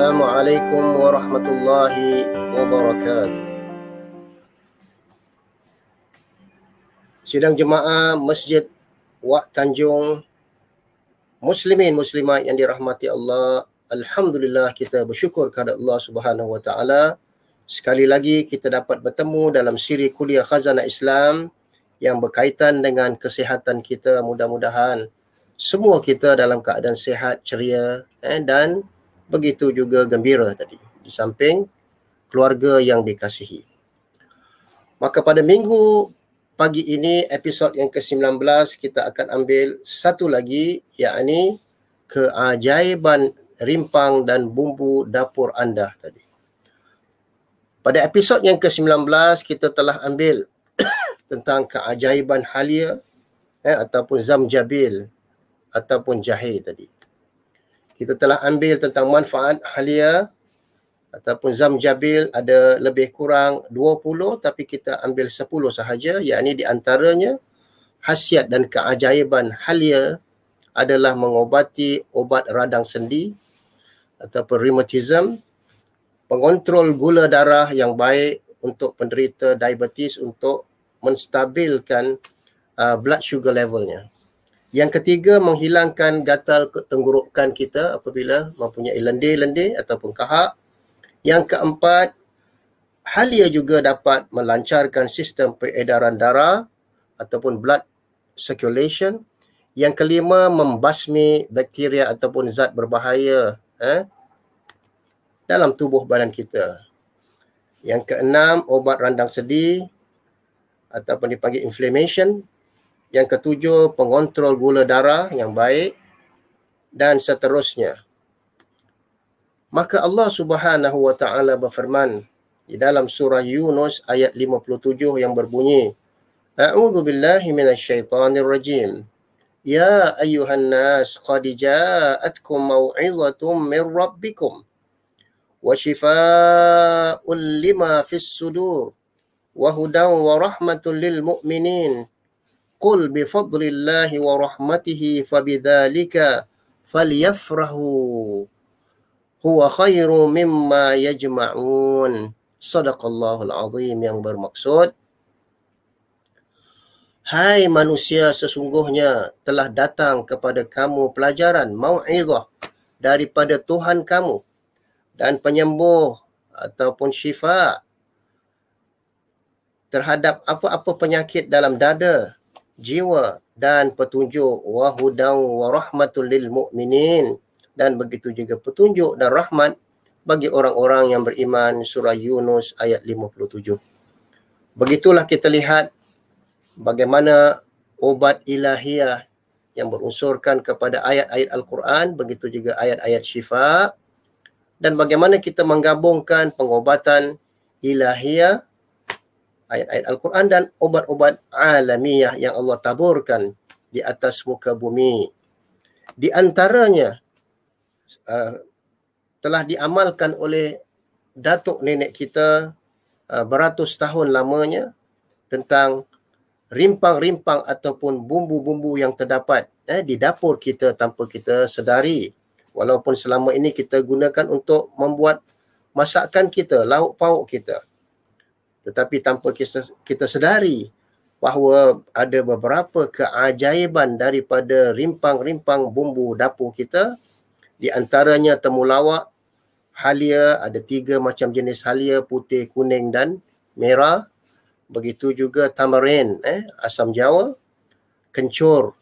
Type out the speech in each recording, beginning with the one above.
Assalamualaikum warahmatullahi wabarakatuh. Sidang jemaah Masjid Wak Tanjung, muslimin muslimat yang dirahmati Allah, alhamdulillah kita bersyukur kepada Allah Subhanahu wa taala. Sekali lagi kita dapat bertemu dalam siri kuliah Khazanah Islam yang berkaitan dengan kesihatan kita. Mudah-mudahan semua kita dalam keadaan sihat, ceria dan begitu juga gembira tadi, di samping keluarga yang dikasihi. Maka pada minggu pagi ini, episod yang ke-19, kita akan ambil satu lagi, yakni keajaiban rimpang dan bumbu dapur anda tadi. Pada episod yang ke-19, kita telah ambil tentang keajaiban halia ataupun zamjabil ataupun jahe tadi. Kita telah ambil tentang manfaat halia ataupun zamjabil, ada lebih kurang 20, tapi kita ambil 10 sahaja, yakni di antaranya khasiat dan keajaiban halia adalah mengobati obat radang sendi ataupun rheumatism, pengontrol gula darah yang baik untuk penderita diabetes untuk menstabilkan blood sugar levelnya. Yang ketiga, menghilangkan gatal tenggorokan kita apabila mempunyai lendir-lendir ataupun kahak. Yang keempat, halia juga dapat melancarkan sistem peredaran darah ataupun blood circulation. Yang kelima, membasmi bakteria ataupun zat berbahaya dalam tubuh badan kita. Yang keenam, obat randang sendi ataupun dipanggil inflammation. Yang ketujuh, pengontrol gula darah yang baik dan seterusnya. Maka Allah Subhanahu wa taala berfirman di dalam surah Yunus ayat 57 yang berbunyi, A'udzu billahi minasyaitonir rajim. Ya ayyuhan nas qad ja'atkum mau'izatum mir rabbikum wa shifaa'un lima fis sudur wa hudan wa rahmatun lil mu'minin. Qul bifadlillahi wa rahmatihi fabidzalika falyafrahu huwa khairu mimma yajma'un. Sadaqallahul azim, yang bermaksud, hai manusia, sesungguhnya telah datang kepada kamu pelajaran mau'izah daripada Tuhan kamu dan penyembuh ataupun syifa terhadap apa-apa penyakit dalam dada, jiwa, dan petunjuk, wa hudan wa rahmatul lil mu'minin, dan begitu juga petunjuk dan rahmat bagi orang-orang yang beriman. Surah Yunus ayat 57. Begitulah kita lihat bagaimana obat ilahiyah yang berunsurkan kepada ayat-ayat Al-Quran, begitu juga ayat-ayat syifa, dan bagaimana kita menggabungkan pengobatan ilahiyah, ayat-ayat Al-Quran dan obat-obat alamiah yang Allah taburkan di atas muka bumi. Di antaranya telah diamalkan oleh datuk nenek kita beratus tahun lamanya tentang rimpang-rimpang ataupun bumbu-bumbu yang terdapat di dapur kita tanpa kita sedari. Walaupun selama ini kita gunakan untuk membuat masakan kita, lauk pauk kita, tetapi tanpa kita sedari bahawa ada beberapa keajaiban daripada rimpang-rimpang bumbu dapur kita. Di antaranya temulawak, halia, ada 3 macam jenis halia, putih, kuning dan merah. Begitu juga tamarin, asam jawa, kencur,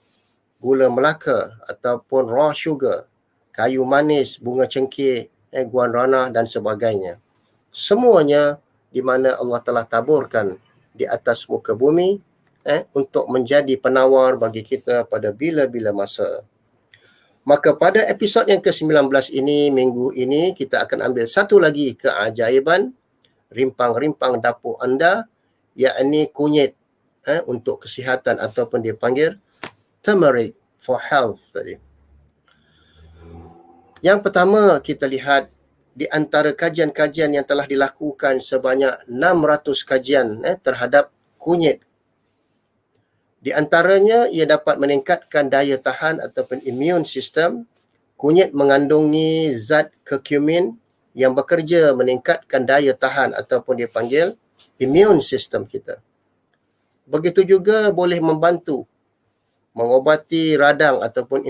gula melaka ataupun raw sugar, kayu manis, bunga cengkeh, guarana dan sebagainya. Semuanya di mana Allah telah taburkan di atas muka bumi untuk menjadi penawar bagi kita pada bila-bila masa. Maka pada episod yang ke-19 ini, minggu ini, kita akan ambil satu lagi keajaiban rimpang-rimpang dapur anda, yakni kunyit untuk kesihatan ataupun dipanggil turmeric for health tadi. Yang pertama, kita lihat di antara kajian-kajian yang telah dilakukan sebanyak 600 kajian terhadap kunyit. Di antaranya, ia dapat meningkatkan daya tahan ataupun immune system. Kunyit mengandungi zat curcumin yang bekerja meningkatkan daya tahan ataupun dipanggil immune system kita. Begitu juga boleh membantu mengobati radang ataupun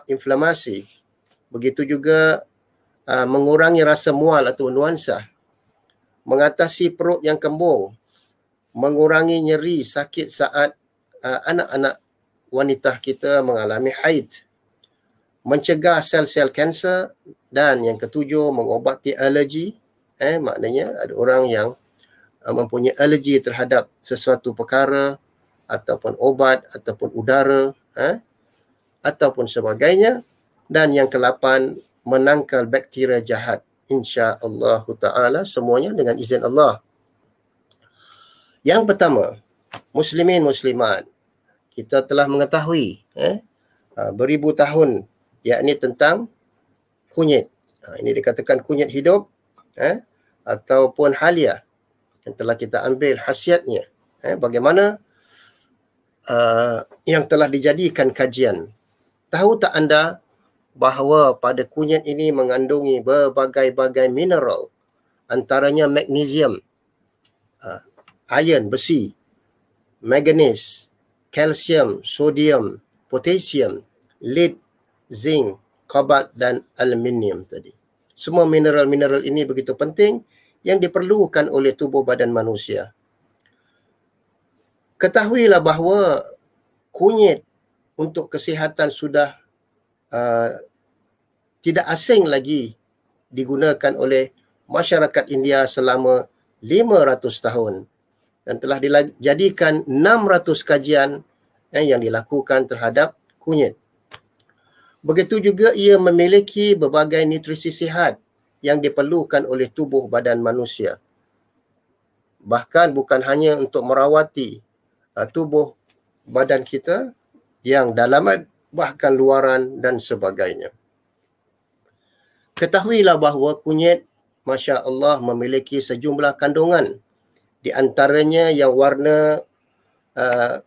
inflamasi. Begitu juga mengurangi rasa mual atau nuansa, mengatasi perut yang kembung, mengurangi nyeri sakit saat anak-anak wanita kita mengalami haid, mencegah sel-sel kanser, dan yang ketujuh mengobati alergi. Maknanya ada orang yang mempunyai alergi terhadap sesuatu perkara ataupun obat ataupun udara ataupun sebagainya. Dan yang ke-8, menangkal bakteria jahat, insya-Allah taala, semuanya dengan izin Allah. Yang pertama, muslimin muslimat, kita telah mengetahui beribu tahun, yakni tentang kunyit. Ini dikatakan kunyit hidup ataupun halia, yang telah kita ambil khasiatnya. Bagaimana yang telah dijadikan kajian. Tahu tak anda bahawa pada kunyit ini mengandungi berbagai-bagai mineral, antaranya magnesium, iron, besi, manganese, kalsium, sodium, potasium, lead, zinc, kobalt dan aluminium tadi. Semua mineral-mineral ini begitu penting yang diperlukan oleh tubuh badan manusia. Ketahuilah bahawa kunyit untuk kesihatan sudah tidak asing lagi digunakan oleh masyarakat India selama 500 tahun dan telah dijadikan 600 kajian yang dilakukan terhadap kunyit. Begitu juga ia memiliki berbagai nutrisi sihat yang diperlukan oleh tubuh badan manusia. Bahkan bukan hanya untuk merawati tubuh badan kita yang dalaman, bahkan luaran dan sebagainya. Ketahuilah bahawa kunyit, Masya Allah, memiliki sejumlah kandungan. Di antaranya yang warna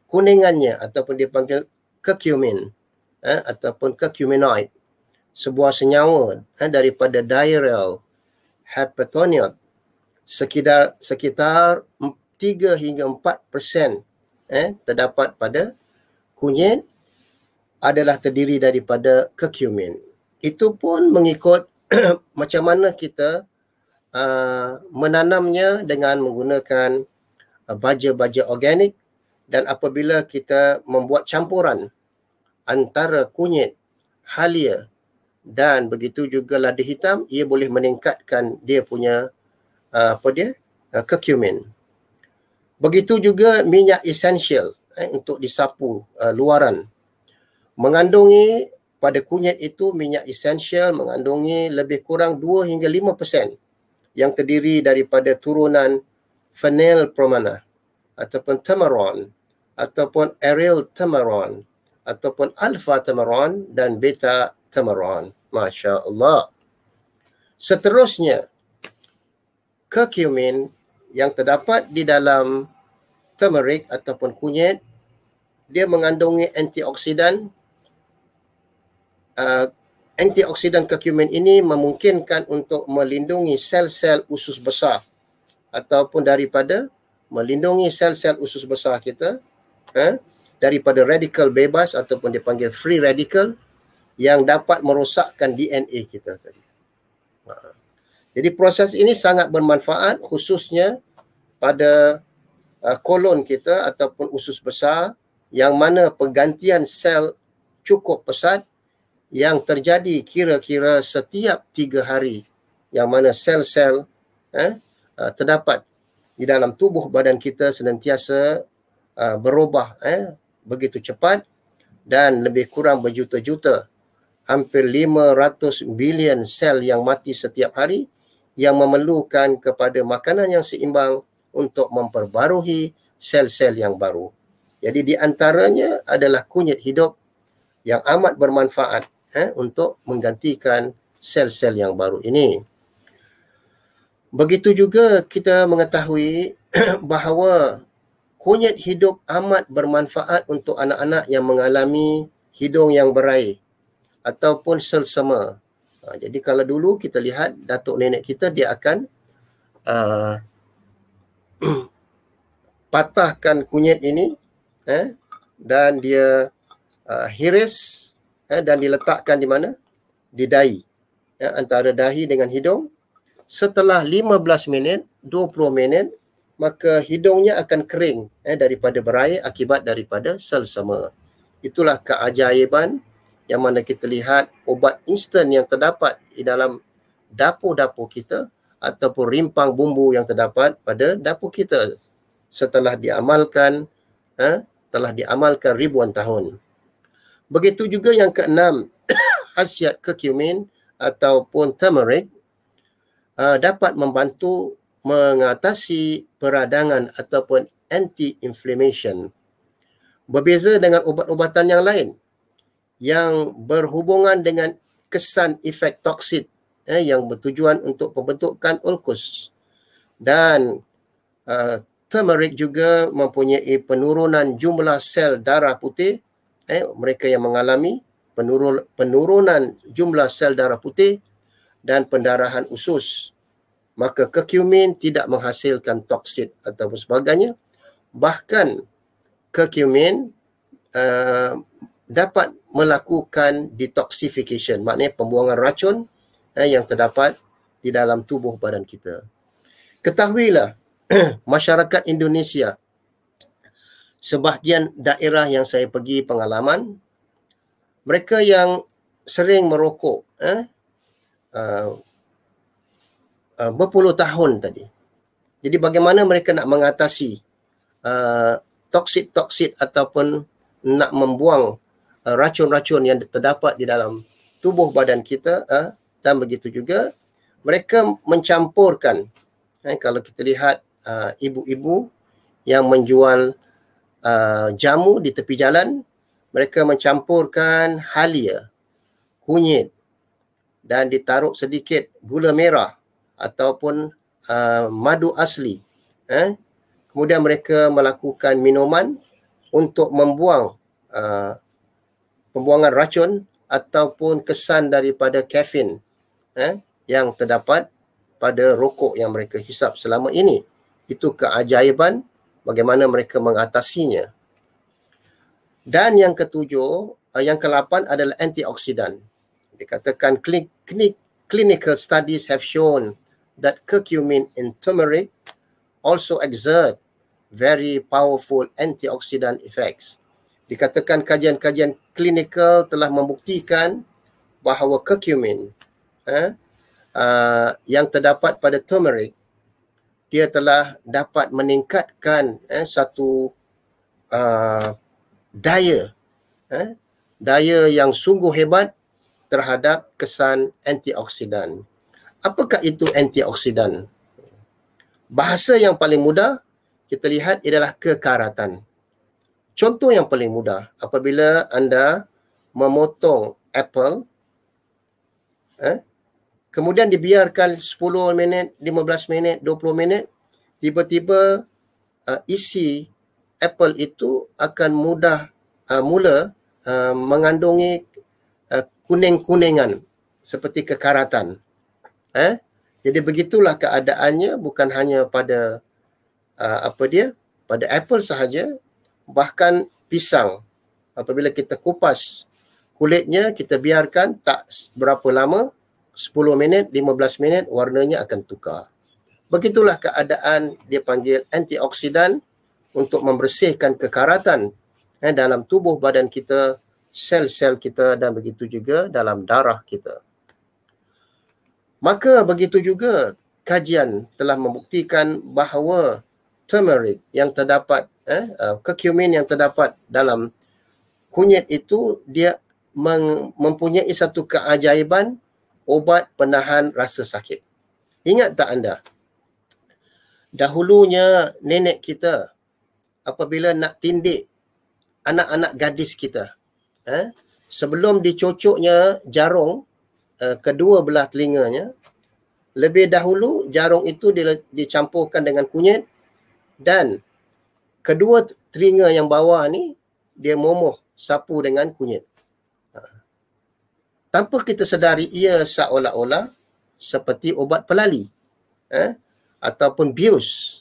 kuningannya ataupun dipanggil curcumin ataupun curcuminoid, sebuah senyawa daripada diaryl heptanoate, sekitar 3 hingga 4% terdapat pada kunyit adalah terdiri daripada curcumin. Itu pun mengikut macam mana kita menanamnya dengan menggunakan baja-baja organik, dan apabila kita membuat campuran antara kunyit, halia dan begitu juga lada hitam, ia boleh meningkatkan dia punya curcumin. Begitu juga minyak esensial untuk disapu luaran. Mengandungi pada kunyit itu, minyak esensial mengandungi lebih kurang 2 hingga 5% yang terdiri daripada turunan phenylpromana ataupun tamaron ataupun aryl tamaron ataupun alpha tamaron dan beta tamaron. Masya Allah. Seterusnya, curcumin yang terdapat di dalam turmeric ataupun kunyit, dia mengandungi antioksidan. Antioksidan curcumin ini memungkinkan untuk melindungi sel-sel usus besar ataupun daripada melindungi sel-sel usus besar kita daripada radikal bebas ataupun dipanggil free radical yang dapat merosakkan DNA kita tadi. Jadi proses ini sangat bermanfaat khususnya pada kolon kita ataupun usus besar yang mana pergantian sel cukup pesat yang terjadi kira-kira setiap 3 hari, yang mana sel-sel terdapat di dalam tubuh badan kita senantiasa berubah begitu cepat dan lebih kurang berjuta-juta, hampir 500 bilion sel yang mati setiap hari yang memerlukan kepada makanan yang seimbang untuk memperbarui sel-sel yang baru. Jadi di antaranya adalah kunyit hidup yang amat bermanfaat untuk menggantikan sel-sel yang baru ini. Begitu juga kita mengetahui bahawa kunyit hidup amat bermanfaat untuk anak-anak yang mengalami hidung yang berai ataupun selsema. Jadi kalau dulu kita lihat datuk nenek kita, dia akan patahkan kunyit ini dan dia hiris dan diletakkan di mana? Di dahi, antara dahi dengan hidung. Setelah 15 minit, 20 minit, maka hidungnya akan kering daripada berair akibat daripada selsema. Itulah keajaiban yang mana kita lihat ubat instan yang terdapat di dalam dapur-dapur kita ataupun rimpang bumbu yang terdapat pada dapur kita setelah diamalkan ribuan tahun. Begitu juga yang keenam, khasiat curcumin ataupun turmeric dapat membantu mengatasi peradangan ataupun anti-inflammation. Berbeza dengan ubat-ubatan yang lain yang berhubungan dengan kesan efek toksid yang bertujuan untuk pembentukan ulkus. Dan turmeric juga mempunyai penurunan jumlah sel darah putih. Mereka yang mengalami penurunan jumlah sel darah putih dan pendarahan usus. Maka curcumin tidak menghasilkan toksid ataupun sebagainya. Bahkan curcumin dapat melakukan detoxification, maknanya pembuangan racun yang terdapat di dalam tubuh badan kita. Ketahuilah, masyarakat Indonesia, sebahagian daerah yang saya pergi pengalaman, mereka yang sering merokok berpuluh tahun tadi. Jadi bagaimana mereka nak mengatasi toksid-toksid ataupun nak membuang racun-racun yang terdapat di dalam tubuh badan kita, dan begitu juga mereka mencampurkan, kalau kita lihat ibu-ibu yang menjual jamu di tepi jalan, mereka mencampurkan halia, kunyit dan ditaruh sedikit gula merah ataupun madu asli. Kemudian mereka melakukan minuman untuk membuang pembuangan racun ataupun kesan daripada kafein yang terdapat pada rokok yang mereka hisap selama ini. Itu keajaiban bagaimana mereka mengatasinya. Dan yang ketujuh, yang ke-8 adalah antioksidan. Dikatakan clinical studies have shown that curcumin in turmeric also exert very powerful antioxidant effects. Dikatakan kajian-kajian klinikal telah membuktikan bahawa curcumin yang terdapat pada turmeric, dia telah dapat meningkatkan satu daya yang sungguh hebat terhadap kesan antioksidan. Apakah itu antioksidan? Bahasa yang paling mudah kita lihat adalah kekaratan. Contoh yang paling mudah, apabila anda memotong apple, kemudian dibiarkan 10 minit, 15 minit, 20 minit, tiba-tiba isi apple itu akan mula mengandungi kuning-kuningan seperti kekaratan. Jadi begitulah keadaannya, bukan hanya pada pada apple sahaja, bahkan pisang. Apabila kita kupas kulitnya, kita biarkan tak berapa lama, 10 minit, 15 minit, warnanya akan tukar. Begitulah keadaan dia panggil antioksidan untuk membersihkan kekaratan dalam tubuh badan kita, sel-sel kita dan begitu juga dalam darah kita. Maka begitu juga kajian telah membuktikan bahawa turmeric yang terdapat, curcumin yang terdapat dalam kunyit itu, dia mempunyai satu keajaiban obat penahan rasa sakit. Ingat tak anda? Dahulunya nenek kita apabila nak tindik anak-anak gadis kita, sebelum dicocoknya jarum kedua belah telinganya, lebih dahulu jarum itu dicampurkan dengan kunyit dan kedua telinga yang bawah ni dia momoh sapu dengan kunyit. tanpa kita sedari ia seolah-olah seperti obat pelali ataupun bius.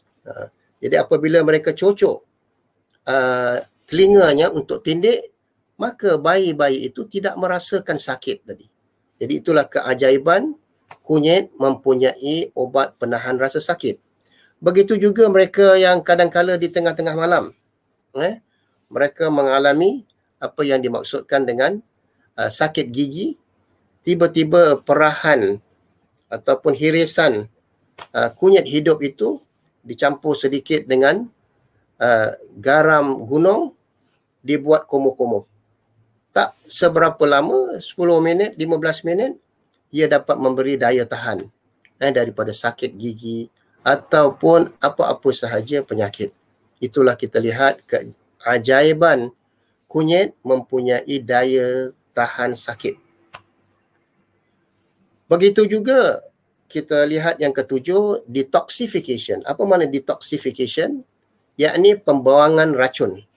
Jadi apabila mereka cocok telinganya untuk tindik, maka bayi-bayi itu tidak merasakan sakit tadi. Jadi itulah keajaiban kunyit mempunyai obat penahan rasa sakit. Begitu juga mereka yang kadang-kala di tengah-tengah malam, mereka mengalami apa yang dimaksudkan dengan sakit gigi, tiba-tiba perahan ataupun hirisan kunyit hidup itu dicampur sedikit dengan garam gunung, dibuat komo-komo. Tak seberapa lama, 10 minit, 15 minit, ia dapat memberi daya tahan daripada sakit gigi ataupun apa-apa sahaja penyakit. Itulah kita lihat keajaiban kunyit mempunyai daya tahan sakit. Begitu juga kita lihat yang ketujuh, detoxification. Apa makna detoxification? Yakni pembuangan racun.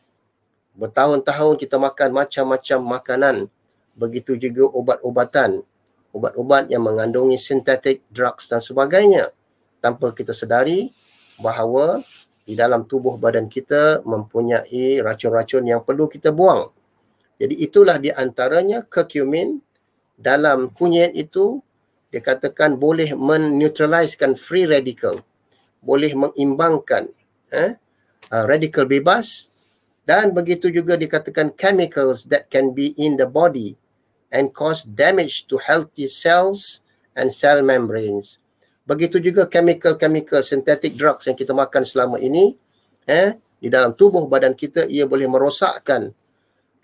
Bertahun-tahun kita makan macam-macam makanan. Begitu juga obat-obatan. Ubat-ubat yang mengandungi synthetic drugs dan sebagainya. Tanpa kita sedari bahawa di dalam tubuh badan kita mempunyai racun-racun yang perlu kita buang. Jadi itulah di antaranya curcumin dalam kunyit itu dikatakan boleh menetraliskan free radical. Boleh mengimbangkan radikal bebas. Dan begitu juga dikatakan chemicals that can be in the body and cause damage to healthy cells and cell membranes. Begitu juga chemical synthetic drugs yang kita makan selama ini, di dalam tubuh badan kita, ia boleh merosakkan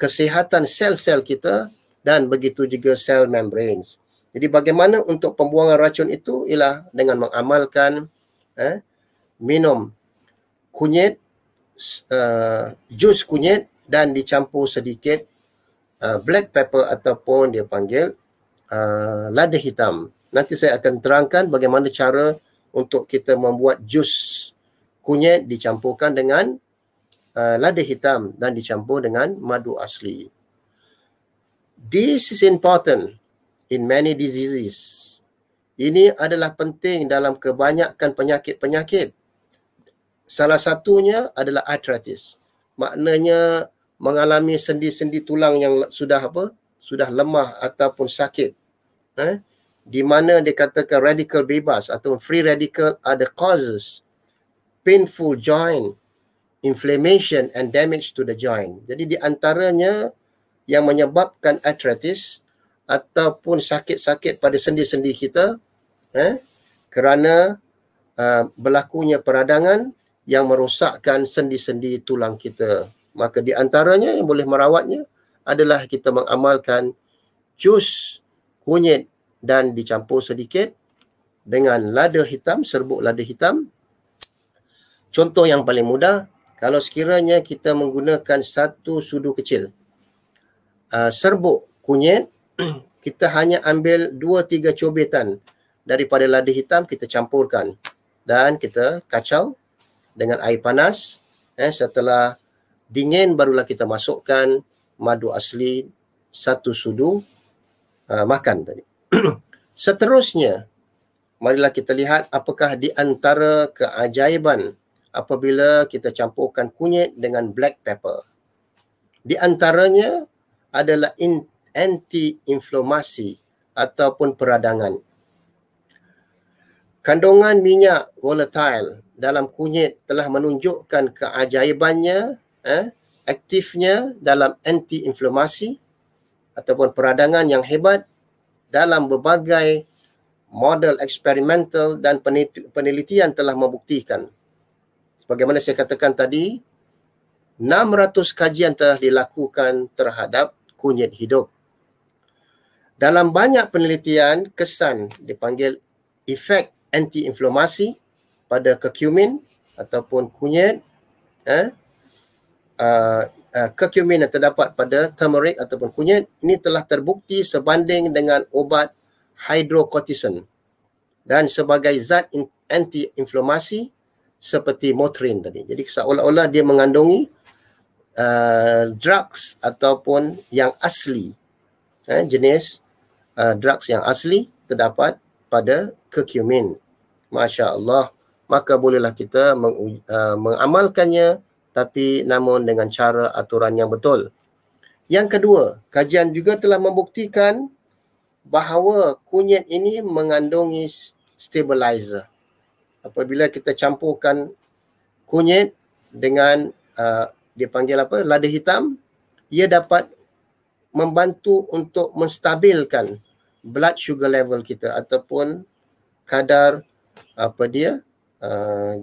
kesihatan sel-sel kita dan begitu juga cell membranes. Jadi bagaimana untuk pembuangan racun itu ialah dengan mengamalkan minum kunyit, jus kunyit dan dicampur sedikit black pepper ataupun dia panggil lada hitam. Nanti saya akan terangkan bagaimana cara untuk kita membuat jus kunyit dicampurkan dengan lada hitam dan dicampur dengan madu asli. This is important in many diseases. Ini adalah penting dalam kebanyakan penyakit-penyakit. Salah satunya adalah arthritis. Maknanya mengalami sendi-sendi tulang yang sudah lemah ataupun sakit. Di mana dikatakan radical bebas atau free radical are the causes painful joint inflammation and damage to the joint. Jadi di antaranya yang menyebabkan arthritis ataupun sakit-sakit pada sendi-sendi kita kerana berlakunya peradangan yang merosakkan sendi-sendi tulang kita. Maka di antaranya yang boleh merawatnya adalah kita mengamalkan jus kunyit dan dicampur sedikit dengan lada hitam, serbuk lada hitam. Contoh yang paling mudah, kalau sekiranya kita menggunakan satu sudu kecil, serbuk kunyit, kita hanya ambil 2-3 cobetan daripada lada hitam, kita campurkan dan kita kacau dengan air panas. Setelah dingin barulah kita masukkan madu asli 1 sudu, makan tadi. Seterusnya, marilah kita lihat apakah di antara keajaiban apabila kita campurkan kunyit dengan black pepper. Di antaranya adalah anti-inflamasi ataupun peradangan. Kandungan minyak volatile dalam kunyit telah menunjukkan keajaibannya, aktifnya dalam anti-inflamasi ataupun peradangan yang hebat dalam berbagai model eksperimental dan penelitian telah membuktikan. Sebagaimana saya katakan tadi, 600 kajian telah dilakukan terhadap kunyit hidup. Dalam banyak penelitian, kesan dipanggil efek anti-inflamasi pada curcumin ataupun kunyit, curcumin yang terdapat pada turmeric ataupun kunyit, ini telah terbukti sebanding dengan obat hydrocortisone dan sebagai zat anti-inflamasi seperti Motrin tadi. Jadi seolah-olah dia mengandungi drugs ataupun yang asli, jenis drugs yang asli terdapat pada curcumin. Masya Allah. Maka bolehlah kita mengamalkannya, tapi namun dengan cara aturan yang betul. Yang kedua, kajian juga telah membuktikan bahawa kunyit ini mengandungi stabilizer. Apabila kita campurkan kunyit dengan dia panggil apa, lada hitam, ia dapat membantu untuk menstabilkan blood sugar level kita ataupun kadar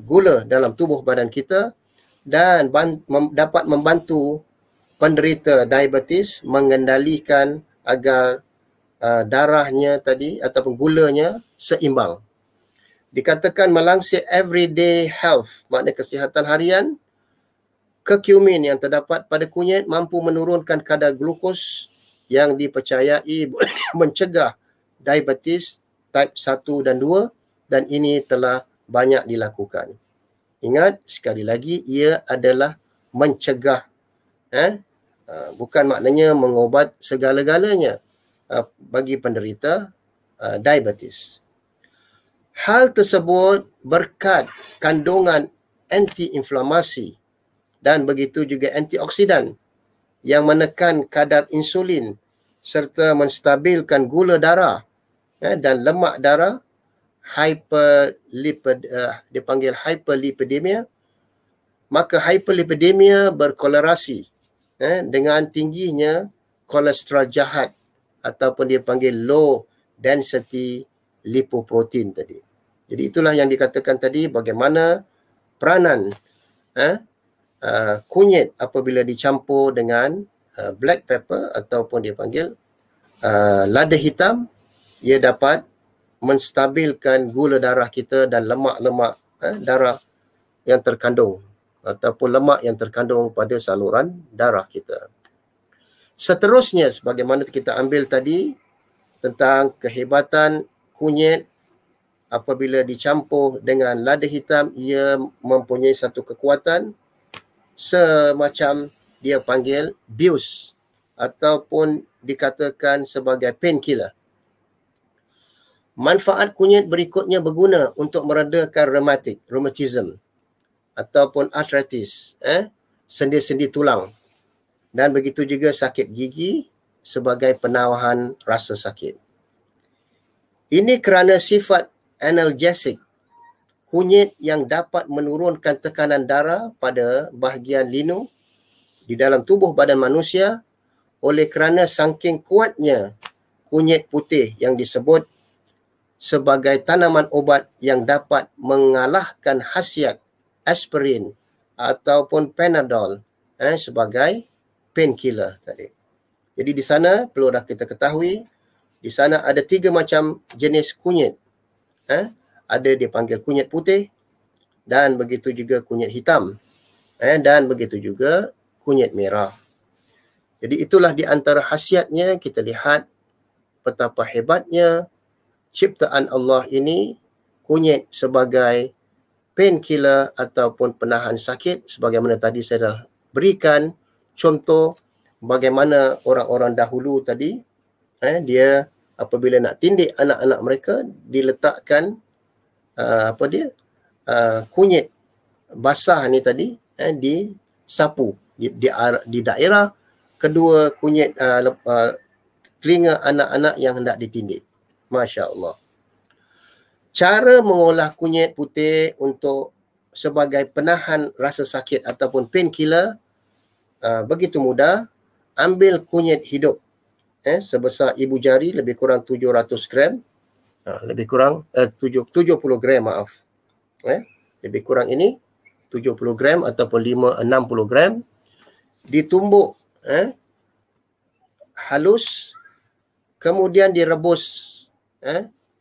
gula dalam tubuh badan kita, dan dapat membantu penderita diabetes mengendalikan agar darahnya tadi ataupun gulanya seimbang. Dikatakan melansir Everyday Health, makna kesihatan harian, curcumin yang terdapat pada kunyit mampu menurunkan kadar glukos yang dipercayai mencegah diabetes type 1 dan 2, dan ini telah banyak dilakukan. Ingat, sekali lagi, ia adalah mencegah. Bukan maknanya mengobat segala-galanya bagi penderita diabetes. Hal tersebut berkat kandungan anti-inflamasi dan begitu juga antioksidan yang menekan kadar insulin serta menstabilkan gula darah dan lemak darah, dipanggil hyperlipidemia. Maka hyperlipidemia berkolerasi dengan tingginya kolesterol jahat ataupun dia panggil low density lipoprotein tadi. Jadi itulah yang dikatakan tadi bagaimana peranan kunyit apabila dicampur dengan black pepper ataupun dia panggil lada hitam, ia dapat menstabilkan gula darah kita dan lemak-lemak darah yang terkandung ataupun lemak yang terkandung pada saluran darah kita. Seterusnya, sebagaimana kita ambil tadi tentang kehebatan kunyit apabila dicampur dengan lada hitam, ia mempunyai satu kekuatan semacam dia panggil bius ataupun dikatakan sebagai painkiller. Manfaat kunyit berikutnya berguna untuk meredakan rheumatism ataupun arthritis, sendi-sendi tulang, dan begitu juga sakit gigi sebagai penawahan rasa sakit. Ini kerana sifat analgesik kunyit yang dapat menurunkan tekanan darah pada bahagian linu di dalam tubuh badan manusia, oleh kerana saking kuatnya kunyit putih yang disebut sebagai tanaman obat yang dapat mengalahkan khasiat aspirin ataupun Panadol sebagai painkiller tadi. Jadi di sana perlu dah kita ketahui, di sana ada 3 macam jenis kunyit. Ada dipanggil kunyit putih, dan begitu juga kunyit hitam, dan begitu juga kunyit merah. Jadi itulah di antara khasiatnya. Kita lihat betapa hebatnya ciptaan Allah ini, kunyit sebagai painkiller ataupun penahan sakit. Sebagaimana tadi saya dah berikan contoh bagaimana orang-orang dahulu tadi, dia apabila nak tindik anak-anak mereka, diletakkan kunyit basah ni tadi di sapu di daerah kedua kunyit telinga anak-anak yang hendak ditindik. Masya Allah. Cara mengolah kunyit putih untuk sebagai penahan rasa sakit ataupun painkiller begitu mudah. Ambil kunyit hidup sebesar ibu jari, lebih kurang 700 gram. Lebih kurang 70 gram, maaf. Lebih kurang ini 70 gram ataupun 60 gram. Ditumbuk halus, kemudian direbus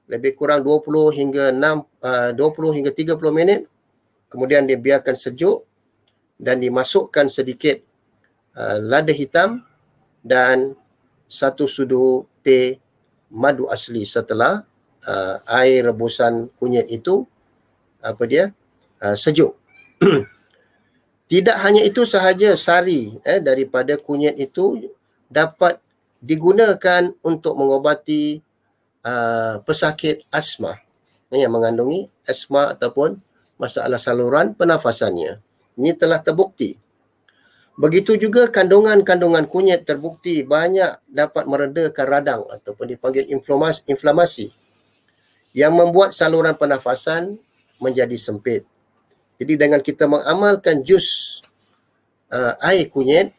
lebih kurang 20 hingga 30 minit. Kemudian dibiarkan sejuk dan dimasukkan sedikit lada hitam dan 1 sudu teh madu asli setelah air rebusan kunyit itu sejuk. Tidak hanya itu sahaja, sari daripada kunyit itu dapat digunakan untuk mengobati pesakit asma yang mengandungi asma ataupun masalah saluran pernafasannya. Ini telah terbukti. Begitu juga kandungan-kandungan kunyit terbukti banyak dapat meredakan radang ataupun dipanggil inflamasi yang membuat saluran pernafasan menjadi sempit. Jadi dengan kita mengamalkan jus air kunyit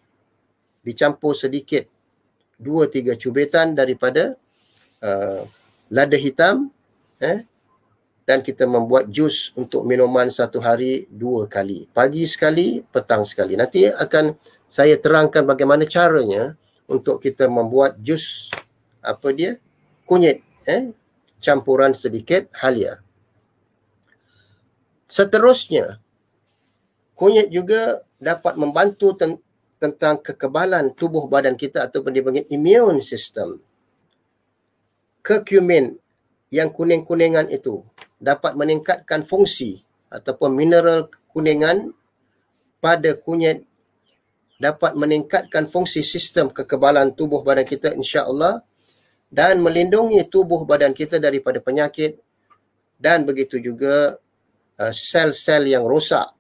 dicampur sedikit 2-3 cubitan daripada lada hitam, dan kita membuat jus untuk minuman satu hari 2 kali. Pagi sekali, petang sekali. Nanti akan saya terangkan bagaimana caranya untuk kita membuat jus kunyit, campuran sedikit halia. Seterusnya, kunyit juga dapat membantu tentang kekebalan tubuh badan kita ataupun dipanggil immune system. Curcumin yang kuning-kuningan itu dapat meningkatkan fungsi ataupun mineral kuningan pada kunyit, dapat meningkatkan fungsi sistem kekebalan tubuh badan kita insya-Allah dan melindungi tubuh badan kita daripada penyakit dan begitu juga sel-sel yang rosak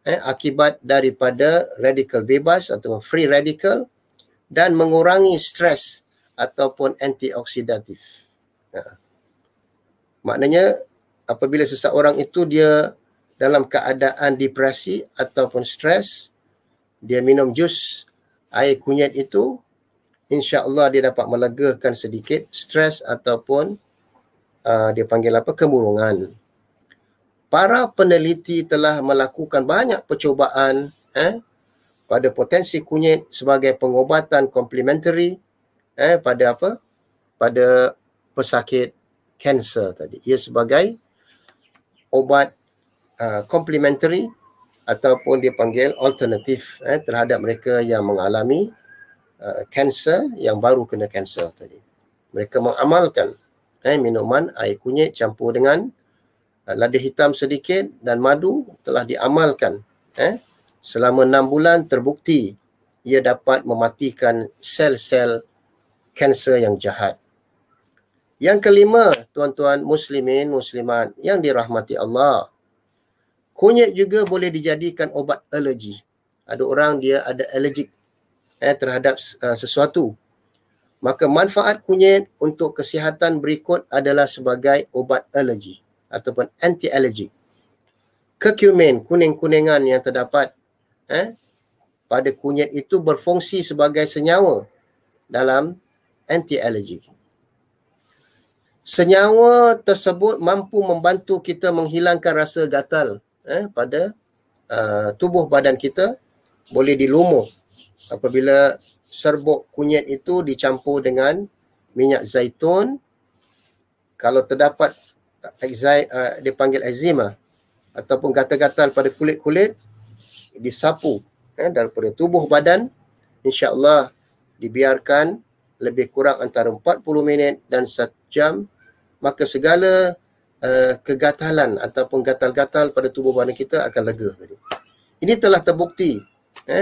akibat daripada radikal bebas atau free radical dan mengurangi stres ataupun antioksidatif. Maknanya apabila seseorang itu dia dalam keadaan depresi ataupun stres, dia minum jus air kunyit itu, insya-Allah dia dapat melegakan sedikit stres ataupun dia panggil kemurungan. Para peneliti telah melakukan banyak percubaan pada potensi kunyit sebagai pengobatan komplementari pada pesakit kanser tadi. Ia sebagai obat komplementari ataupun dipanggil alternatif terhadap mereka yang mengalami kanser, yang baru kena kanser tadi. Mereka mengamalkan minuman air kunyit campur dengan lada hitam sedikit dan madu telah diamalkan. Selama 6 bulan terbukti ia dapat mematikan sel-sel kanser yang jahat. Yang kelima, tuan-tuan muslimin, muslimat yang dirahmati Allah, kunyit juga boleh dijadikan obat alergi. Ada orang dia ada alergik terhadap sesuatu. Maka manfaat kunyit untuk kesihatan berikut adalah sebagai obat alergi ataupun anti-alergik. Curcumin, kuning-kuningan yang terdapat pada kunyit itu berfungsi sebagai senyawa dalam anti-alergik. Senyawa tersebut mampu membantu kita menghilangkan rasa gatal pada tubuh badan kita. Boleh dilumuh apabila serbuk kunyit itu dicampur dengan minyak zaitun. Kalau terdapat dipanggil eczema ataupun gatal-gatal pada kulit-kulit, disapu daripada tubuh badan, insya-Allah dibiarkan lebih kurang antara 40 minit dan 1 jam, maka segala kegatalan ataupun gatal-gatal pada tubuh badan kita akan lega. Ini telah terbukti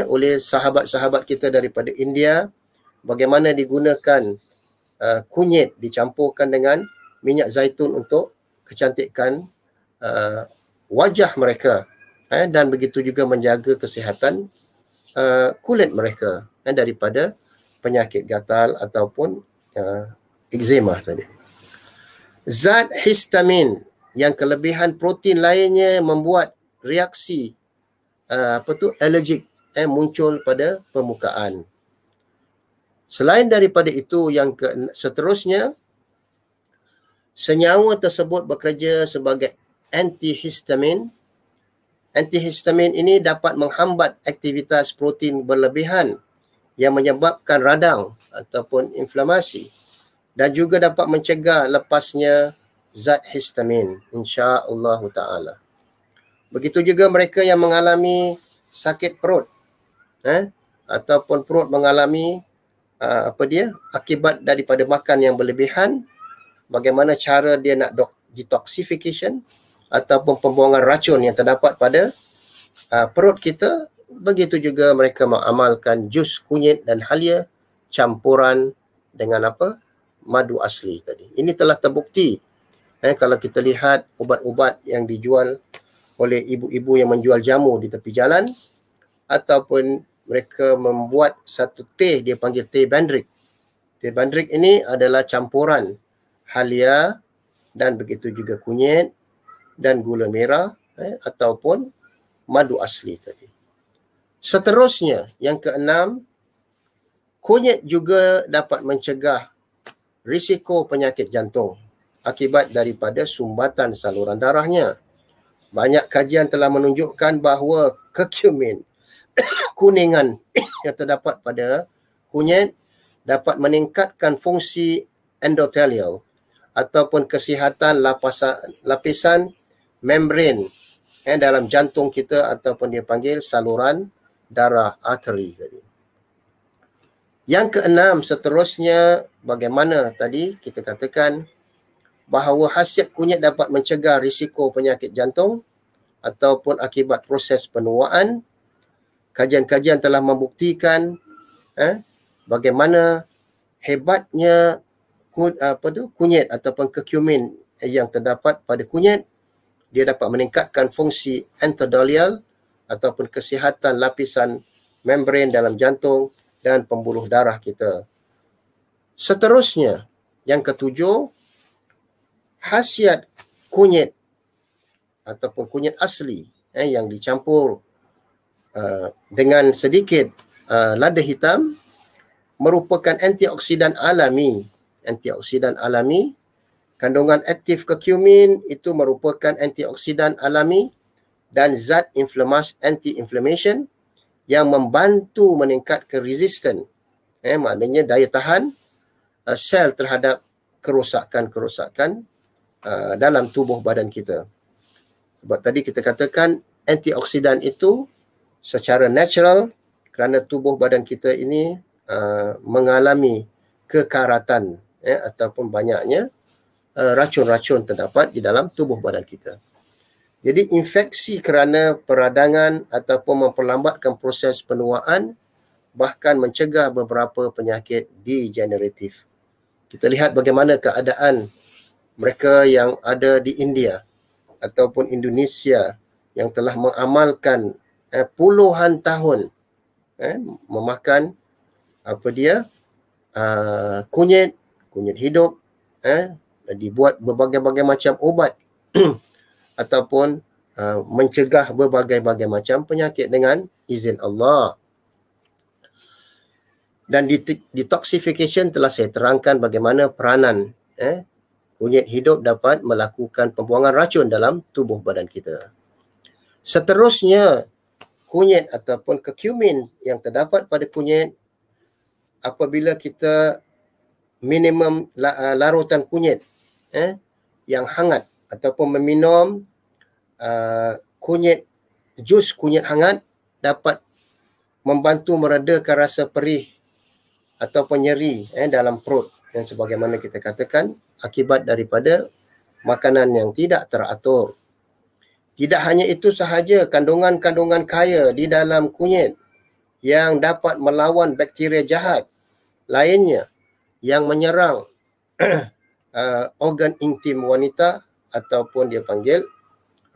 oleh sahabat-sahabat kita daripada India, bagaimana digunakan kunyit dicampurkan dengan minyak zaitun untuk kecantikan wajah mereka, dan begitu juga menjaga kesihatan kulit mereka daripada penyakit gatal ataupun eczema tadi. Zat histamin yang kelebihan protein lainnya membuat reaksi alergik muncul pada permukaan. Selain daripada itu, yang seterusnya, senyawa tersebut bekerja sebagai antihistamin. Antihistamin ini dapat menghambat aktivitas protein berlebihan yang menyebabkan radang ataupun inflamasi, dan juga dapat mencegah lepasnya zat histamin, insya-Allah taala. Begitu juga mereka yang mengalami sakit perut ataupun perut mengalami akibat daripada makan yang berlebihan, bagaimana cara dia nak detoxification ataupun pembuangan racun yang terdapat pada perut kita. Begitu juga mereka mengamalkan jus kunyit dan halia campuran dengan madu asli tadi. Ini telah terbukti. Kalau kita lihat ubat-ubat yang dijual oleh ibu-ibu yang menjual jamu di tepi jalan, ataupun mereka membuat satu teh, dia panggil teh bandrik. Teh bandrik ini adalah campuran halia dan begitu juga kunyit dan gula merah ataupun madu asli tadi. Seterusnya, yang keenam, kunyit juga dapat mencegah risiko penyakit jantung akibat daripada sumbatan saluran darahnya. Banyak kajian telah menunjukkan bahawa curcumin, kuningan yang terdapat pada kunyit dapat meningkatkan fungsi endotelial ataupun kesihatan lapisan membran dalam jantung kita ataupun dia panggil saluran darah arteri tadi. Yang keenam, seterusnya, bagaimana tadi kita katakan bahawa khasiat kunyit dapat mencegah risiko penyakit jantung ataupun akibat proses penuaan. Kajian-kajian telah membuktikan bagaimana hebatnya kunyit ataupun curcumin yang terdapat pada kunyit. Dia dapat meningkatkan fungsi endotelial ataupun kesihatan lapisan membran dalam jantung dan pembuluh darah kita. Seterusnya, yang ketujuh, khasiat kunyit ataupun kunyit asli yang dicampur dengan sedikit lada hitam merupakan antioksidan alami. Antioksidan alami, kandungan aktif curcumin itu merupakan antioksidan alami dan zat anti-inflammation yang membantu meningkatkan resisten, maknanya daya tahan sel terhadap kerosakan-kerosakan dalam tubuh badan kita. Sebab tadi kita katakan antioksidan itu secara natural kerana tubuh badan kita ini mengalami kekaratan ataupun banyaknya racun-racun terdapat di dalam tubuh badan kita. Jadi infeksi kerana peradangan ataupun memperlambatkan proses penuaan, bahkan mencegah beberapa penyakit degeneratif. Kita lihat bagaimana keadaan mereka yang ada di India ataupun Indonesia yang telah mengamalkan puluhan tahun memakan kunyit hidup, dibuat berbagai-bagai macam ubat ataupun mencegah berbagai-bagai macam penyakit dengan izin Allah. Dan detoxification telah saya terangkan bagaimana peranan kunyit hidup dapat melakukan pembuangan racun dalam tubuh badan kita. Seterusnya, kunyit ataupun curcumin yang terdapat pada kunyit, apabila kita minimum larutan kunyit yang hangat ataupun meminum jus kunyit hangat, dapat membantu meredakan rasa perih ataupun nyeri dalam perut, yang sebagaimana kita katakan akibat daripada makanan yang tidak teratur. Tidak hanya itu sahaja, kandungan-kandungan kaya di dalam kunyit yang dapat melawan bakteria jahat lainnya yang menyerang organ intim wanita ataupun dia panggil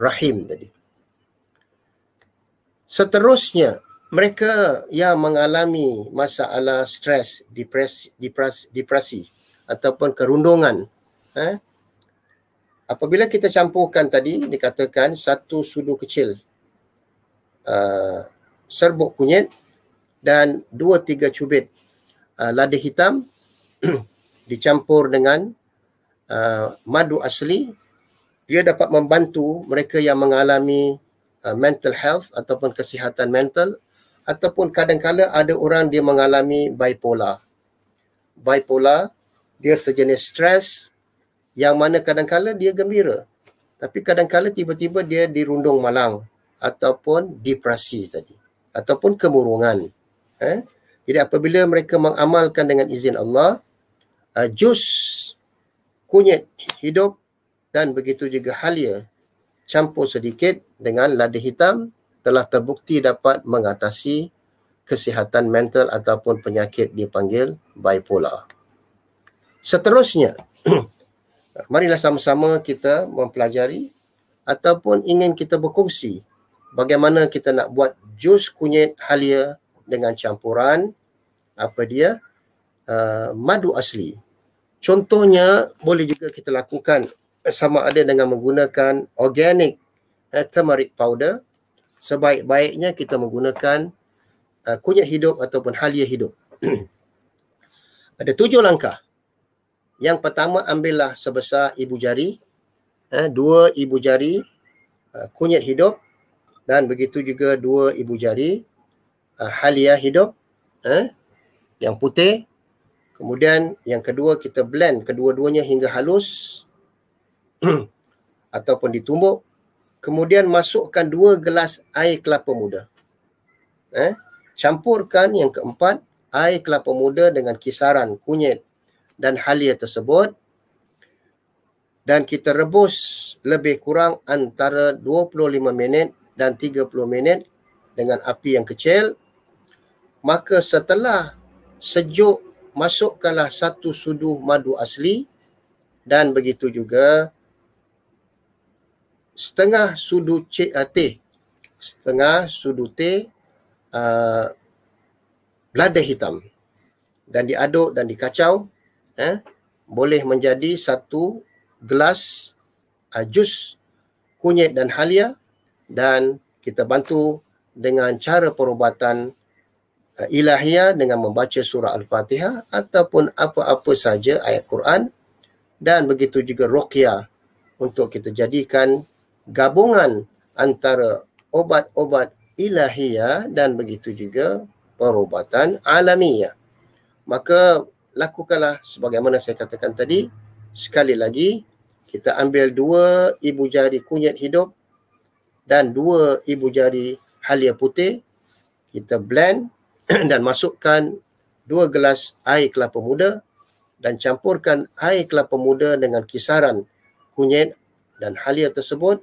rahim tadi. Seterusnya, mereka yang mengalami masalah stres, depresi ataupun kerundungan, apabila kita campurkan tadi, dikatakan satu sudu kecil serbuk kunyit dan 2-3 cubit lada hitam dicampur dengan madu asli, dia dapat membantu mereka yang mengalami mental health ataupun kesihatan mental, ataupun kadang-kala ada orang dia mengalami bipolar. Bipolar, dia sejenis stres yang mana kadang-kala dia gembira, tapi kadang-kala tiba-tiba dia dirundung malang ataupun depresi tadi, ataupun kemurungan. Jadi apabila mereka mengamalkan dengan izin Allah, jus kunyit hidup dan begitu juga halia campur sedikit dengan lada hitam, telah terbukti dapat mengatasi kesihatan mental ataupun penyakit dipanggil bipolar. Seterusnya, marilah sama-sama kita mempelajari ataupun ingin kita berkongsi bagaimana kita nak buat jus kunyit halia dengan campuran madu asli. Contohnya boleh juga kita lakukan sama ada dengan menggunakan organic turmeric powder. Sebaik-baiknya kita menggunakan kunyit hidup ataupun halia hidup. Ada 7 langkah. Yang pertama, ambillah sebesar ibu jari, 2 ibu jari kunyit hidup, dan begitu juga 2 ibu jari halia hidup yang putih. Kemudian yang kedua, kita blend kedua-duanya hingga halus ataupun ditumbuk. Kemudian masukkan 2 gelas air kelapa muda. Campurkan yang keempat, air kelapa muda dengan kisaran kunyit dan halia tersebut, dan kita rebus lebih kurang antara 25 minit dan 30 minit dengan api yang kecil. Maka setelah sejuk, masukkanlah 1 sudu madu asli, dan begitu juga setengah sudu teh lada hitam, dan diaduk dan dikacau. Boleh menjadi 1 gelas jus kunyit dan halia, dan kita bantu dengan cara perubatan ilahiyah dengan membaca surah Al-Fatihah ataupun apa-apa saja ayat Quran, dan begitu juga ruqyah untuk kita jadikan gabungan antara obat-obat ilahiyah dan begitu juga perubatan alamiah. Maka lakukanlah sebagaimana saya katakan tadi. Sekali lagi, kita ambil 2 ibu jari kunyit hidup dan 2 ibu jari halia putih. Kita blend dan masukkan 2 gelas air kelapa muda, dan campurkan air kelapa muda dengan kisaran kunyit dan halia tersebut.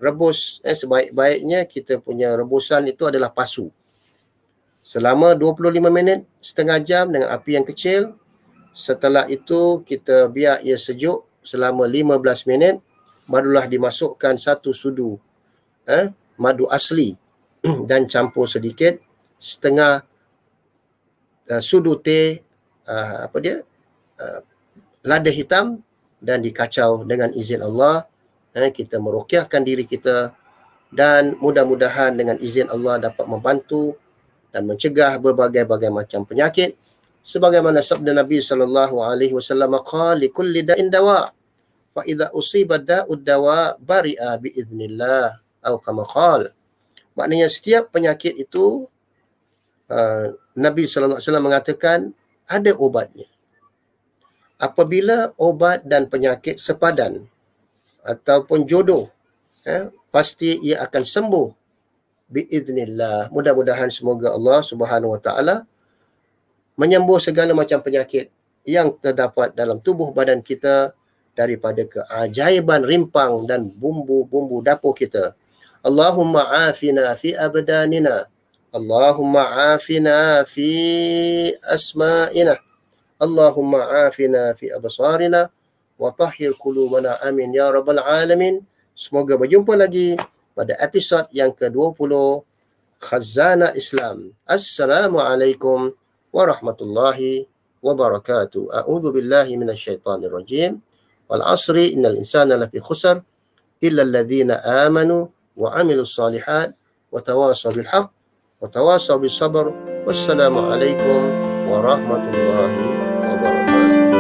Rebus, sebaik-baiknya kita punya rebusan itu adalah pasu. Selama 25 minit, setengah jam dengan api yang kecil. Setelah itu kita biar ia sejuk selama 15 minit. Barulah dimasukkan 1 sudu madu asli dan campur sedikit setengah sudu teh lada hitam, dan dikacau dengan izin Allah. Kita meruqyahkan diri kita, dan mudah-mudahan dengan izin Allah dapat membantu dan mencegah berbagai-bagai macam penyakit. Sebagaimana sabda Nabi SAW, qala likulli da'in dawa, fa idza usiba da'ud dawa bari'a bi idznillah, atau kama qala. Maknanya setiap penyakit itu Nabi SAW mengatakan ada obatnya. Apabila obat dan penyakit sepadan ataupun jodoh, pasti ia akan sembuh biiznillah. Mudah-mudahan semoga Allah Subhanahu Wa Taala menyembuh segala macam penyakit yang terdapat dalam tubuh badan kita daripada keajaiban rimpang dan bumbu-bumbu dapur kita. Allahumma afina fi abdanina, Allahumma afina fi asma'ina, Allahumma afina fi absarina wa tahhir qulubana, amin ya rabbal alamin. Semoga berjumpa lagi pada episod yang ke-20 Khazanah Islam. Assalamualaikum warahmatullahi wabarakatuh. A'udzu billahi minasyaitonir rajim. Wal 'asri innal insana lafi khusr illa alladhina amanu wa 'amilus shalihat wa tawasaw bil haqq wa tawasaw bis sabr. Wassalamu alaikum warahmatullahi wabarakatuh.